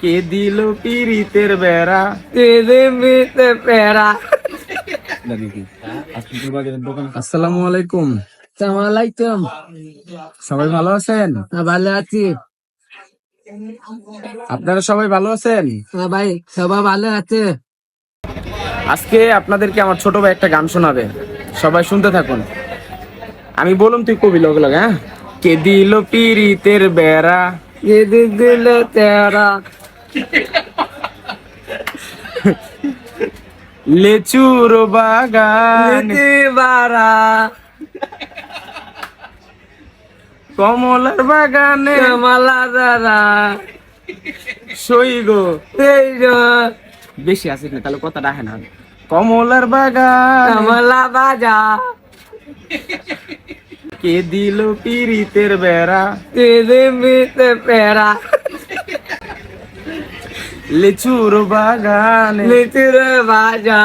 কে দিল পিরিতের বেড়া। পেরা। আসসালামু আলাইকুম। সালামালাইকুম। সবাই ভালো আছেন? ভালো আছি। আপনারা সবাই ভালো আছেন? ভাই সবাই ভালো আছে। আজকে আপনাদেরকে আমার ছোট ভাই একটা গান শোনাবে, সবাই শুনতে থাকুন। আমি বলুন, তুই কবি লগে লগে, হ্যাঁ? কে দিল পিরিতের বেড়া, দিল তেরা। লেচুর বাগান, বারা। কমলার বাগানে, কমলা দারা। সই গো। এই যে বেশি আসিস না, তাহলে কথা রাখে না। কমলার বাগান, কমলা বাজা। কে দিল পিরিতের বেড়া, পেরা। লেচুর বাগানে, লিচুর বাজা।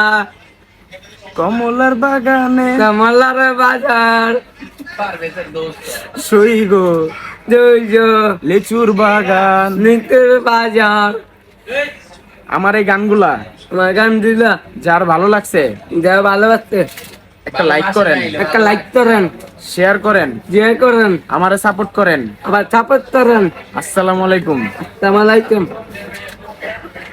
কমলার বাগানে, কমলার বাজার। সই গো। জয় লেচুর বাগান। লিচুর বাজার। আমার এই গানগুলা আমার গান দিলা যার ভালো লাগছে যা ভালোবাসতে একটা লাইক করেন, একটা লাইক করেন, শেয়ার করেন, শেয়ার করেন, আমারে সাপোর্ট করেন। আবার সাপোর্ট করেন। আসসালামু আলাইকুম। আসসালামু আলাইকুম।